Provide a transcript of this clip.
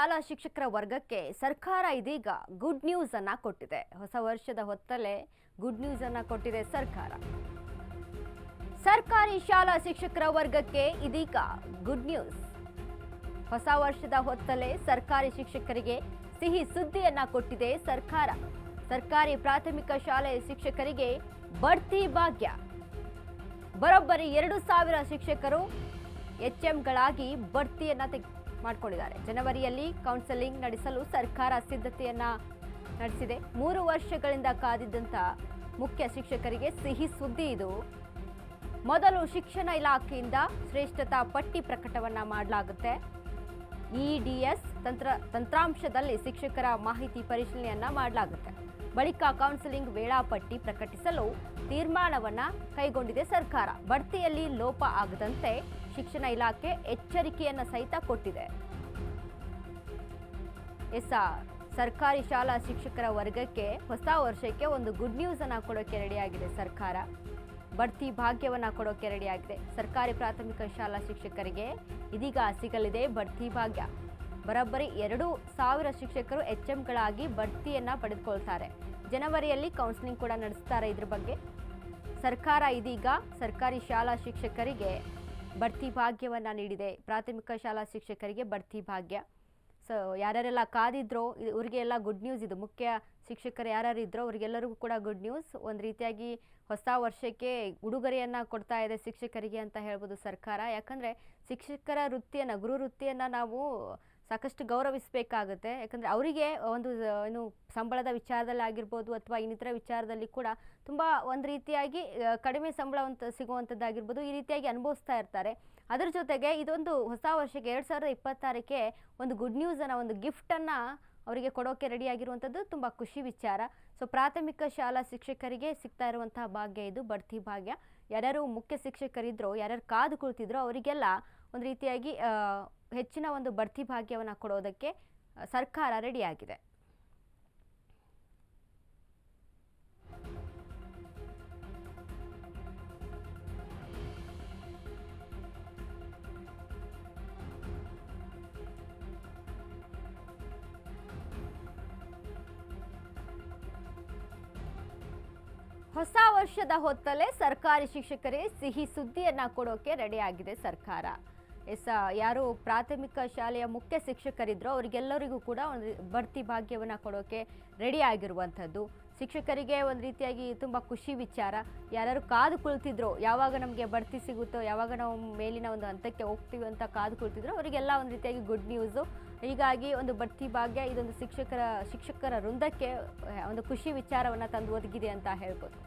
ಶಾಲಾ ಶಿಕ್ಷಕರ ವರ್ಗಕ್ಕೆ ಸರ್ಕಾರ ಇದೀಗ ಗುಡ್ ನ್ಯೂಸ್ ಅನ್ನ ಕೊಟ್ಟಿದೆ. ಹೊಸ ವರ್ಷದ ಹೊತ್ತಲೇ ಗುಡ್ ನ್ಯೂಸ್ ಅನ್ನ ಕೊಟ್ಟಿದೆ ಸರ್ಕಾರ. ಸರ್ಕಾರಿ ಶಾಲಾ ಶಿಕ್ಷಕರ ವರ್ಗಕ್ಕೆ ಇದೀಗ ಗುಡ್ ನ್ಯೂಸ್. ಹೊಸ ವರ್ಷದ ಹೊತ್ತಲೇ ಸರ್ಕಾರಿ ಶಿಕ್ಷಕರಿಗೆ ಸಿಹಿ ಸುದ್ದಿಯನ್ನ ಕೊಟ್ಟಿದೆ ಸರ್ಕಾರ. ಸರ್ಕಾರಿ ಪ್ರಾಥಮಿಕ ಶಾಲೆಯ ಶಿಕ್ಷಕರಿಗೆ ಬಡ್ತಿ ಭಾಗ್ಯ. ಬರೋಬ್ಬರಿ 2,000 ಶಿಕ್ಷಕರು ಎಚ್ಎಂಗಳಾಗಿ ಬಡ್ತಿಯನ್ನ ಮಾಡಿಕೊಂಡಿದ್ದಾರೆ. ಜನವರಿಯಲ್ಲಿ ಕೌನ್ಸೆಲಿಂಗ್ ನಡೆಸಲು ಸರ್ಕಾರ ಸಿದ್ಧತೆಯನ್ನ ನಡೆಸಿದೆ. 3 ವರ್ಷಗಳಿಂದ ಕಾದಿದ್ದಂತ ಮುಖ್ಯ ಶಿಕ್ಷಕರಿಗೆ ಸಿಹಿ ಸುದ್ದಿ ಇದು. ಮೊದಲು ಶಿಕ್ಷಣ ಇಲಾಖೆಯಿಂದ ಶ್ರೇಷ್ಠತಾ ಪಟ್ಟಿ ಪ್ರಕಟವನ್ನ ಮಾಡಲಾಗುತ್ತೆ. ಇಡಿಎಸ್ ತಂತ್ರಾಂಶದಲ್ಲಿ ಶಿಕ್ಷಕರ ಮಾಹಿತಿ ಪರಿಶೀಲನೆಯನ್ನ ಮಾಡಲಾಗುತ್ತೆ. ಬಳಿಕ ಕೌನ್ಸೆಲಿಂಗ್ ವೇಳಾಪಟ್ಟಿ ಪ್ರಕಟಿಸಲು ತೀರ್ಮಾನವನ್ನ ಕೈಗೊಂಡಿದೆ ಸರ್ಕಾರ. ಬಡ್ತಿಯಲ್ಲಿ ಲೋಪ ಆಗದಂತೆ ಶಿಕ್ಷಣ ಇಲಾಖೆ ಎಚ್ಚರಿಕೆಯನ್ನ ಸಹಿತ ಕೊಟ್ಟಿದೆ. ಸರ್ಕಾರಿ ಶಾಲಾ ಶಿಕ್ಷಕರ ವರ್ಗಕ್ಕೆ ಹೊಸ ವರ್ಷಕ್ಕೆ ಒಂದು ಗುಡ್ ನ್ಯೂಸ್ ಅನ್ನ ಕೊಡೋಕೆ ರೆಡಿಯಾಗಿದೆ ಸರ್ಕಾರ. ಬಡ್ತಿ ಭಾಗ್ಯವನ್ನ ಕೊಡೋಕೆ ರೆಡಿಯಾಗಿದೆ. ಸರ್ಕಾರಿ ಪ್ರಾಥಮಿಕ ಶಾಲಾ ಶಿಕ್ಷಕರಿಗೆ ಇದೀಗ ಸಿಗಲಿದೆ ಬಡ್ತಿ ಭಾಗ್ಯ. ಬರೋಬ್ಬರಿ 2,000 ಶಿಕ್ಷಕರು ಎಚ್ಎಂಗಳಾಗಿ ಬಡ್ತಿಯನ್ನ ಪಡೆದುಕೊಳ್ತಾರೆ. ಜನವರಿಯಲ್ಲಿ ಕೌನ್ಸಿಲಿಂಗ್ ಕೂಡ ನಡೆಸ್ತಾರೆ. ಇದ್ರ ಬಗ್ಗೆ ಸರ್ಕಾರ ಇದೀಗ ಸರ್ಕಾರಿ ಶಾಲಾ ಶಿಕ್ಷಕರಿಗೆ ಬಡ್ತಿ ಭಾಗ್ಯವನ್ನ ನೀಡಿದೆ. ಪ್ರಾಥಮಿಕ ಶಾಲಾ ಶಿಕ್ಷಕರಿಗೆ ಬಡ್ತಿ ಭಾಗ್ಯ. ಸೊ ಯಾರ್ಯಾರೆಲ್ಲ ಕಾದಿದ್ರೋ ಇವರಿಗೆಲ್ಲ ಗುಡ್ ನ್ಯೂಸ್ ಇದು. ಮುಖ್ಯ ಶಿಕ್ಷಕರು ಯಾರ್ಯಾರು ಇದ್ರೋ ಅವರಿಗೆಲ್ಲರಿಗೂ ಕೂಡ ಗುಡ್ ನ್ಯೂಸ್. ಒಂದು ರೀತಿಯಾಗಿ ಹೊಸ ವರ್ಷಕ್ಕೆ ಉಡುಗೊರೆಯನ್ನ ಕೊಡ್ತಾ ಇದೆ ಶಿಕ್ಷಕರಿಗೆ ಅಂತ ಹೇಳ್ಬೋದು ಸರ್ಕಾರ. ಯಾಕಂದ್ರೆ ಶಿಕ್ಷಕರ ವೃತ್ತಿಯನ್ನ ಗುರು ವೃತ್ತಿಯನ್ನ ನಾವು ಸಾಕಷ್ಟು ಗೌರವಿಸಬೇಕಾಗುತ್ತೆ. ಯಾಕಂದರೆ ಅವರಿಗೆ ಒಂದು ಏನು ಸಂಬಳದ ವಿಚಾರದಲ್ಲಿ ಆಗಿರ್ಬೋದು ಅಥವಾ ಇನ್ನಿತರ ವಿಚಾರದಲ್ಲಿ ಕೂಡ ತುಂಬ ಒಂದು ರೀತಿಯಾಗಿ ಕಡಿಮೆ ಸಂಬಳ ಸಿಗುವಂಥದ್ದಾಗಿರ್ಬೋದು, ಈ ರೀತಿಯಾಗಿ ಅನುಭವಿಸ್ತಾ ಇರ್ತಾರೆ. ಅದರ ಜೊತೆಗೆ ಇದೊಂದು ಹೊಸ ವರ್ಷಕ್ಕೆ 2026ಕ್ಕೆ ಒಂದು ಗುಡ್ ನ್ಯೂಸನ್ನು, ಒಂದು ಗಿಫ್ಟನ್ನು ಅವರಿಗೆ ಕೊಡೋಕೆ ರೆಡಿಯಾಗಿರುವಂಥದ್ದು ತುಂಬ ಖುಷಿ ವಿಚಾರ. ಸೊ ಪ್ರಾಥಮಿಕ ಶಾಲಾ ಶಿಕ್ಷಕರಿಗೆ ಸಿಗ್ತಾ ಇರುವಂತಹ ಭಾಗ್ಯ ಇದು, ಬಡ್ತಿ ಭಾಗ್ಯ. ಯಾರ್ಯಾರು ಮುಖ್ಯ ಶಿಕ್ಷಕರಿದ್ರೋ, ಯಾರ್ಯಾರು ಕಾದು ಕುಳಿತಿದ್ರೋ ಅವರಿಗೆಲ್ಲ ಒಂದು ರೀತಿಯಾಗಿ ಹೆಚ್ಚಿನ ಒಂದು ಬಡ್ತಿ ಭಾಗ್ಯವನ್ನು ಕೊಡೋದಕ್ಕೆ ಸರ್ಕಾರ ರೆಡಿಯಾಗಿದೆ. ಹೊಸ ವರ್ಷದ ಹೊತ್ತಲೇ ಸರ್ಕಾರಿ ಶಿಕ್ಷಕರೇ ಸಿಹಿ ಸುದ್ದಿಯನ್ನ ಕೊಡೋಕೆ ರೆಡಿಯಾಗಿದೆ ಸರ್ಕಾರ. ಯಾರು ಪ್ರಾಥಮಿಕ ಶಾಲೆಯ ಮುಖ್ಯ ಶಿಕ್ಷಕರಿದ್ರೋ ಅವರಿಗೆಲ್ಲರಿಗೂ ಕೂಡ ಒಂದು ಬಡ್ತಿ ಭಾಗ್ಯವನ್ನು ಕೊಡೋಕೆ ರೆಡಿ ಆಗಿರುವಂಥದ್ದು. ಶಿಕ್ಷಕರಿಗೆ ಒಂದು ರೀತಿಯಾಗಿ ತುಂಬ ಖುಷಿ ವಿಚಾರ. ಯಾರು ಕಾದು ಕುಳಿತಿದ್ರೋ, ಯಾವಾಗ ನಮಗೆ ಬಡ್ತಿ ಸಿಗುತ್ತೋ, ಯಾವಾಗ ನಾವು ಮೇಲಿನ ಒಂದು ಹಂತಕ್ಕೆ ಹೋಗ್ತೀವಿ ಅಂತ ಕಾದು ಕುಳಿತಿದ್ರೋ ಅವರಿಗೆಲ್ಲ ಒಂದು ರೀತಿಯಾಗಿ ಗುಡ್ ನ್ಯೂಸು. ಹೀಗಾಗಿ ಒಂದು ಬಡ್ತಿ ಭಾಗ್ಯ ಇದೊಂದು ಶಿಕ್ಷಕರ ವೃಂದಕ್ಕೆ ಒಂದು ಖುಷಿ ವಿಚಾರವನ್ನು ತಂದು ಒದಗಿದೆ ಅಂತ ಹೇಳ್ಬೋದು.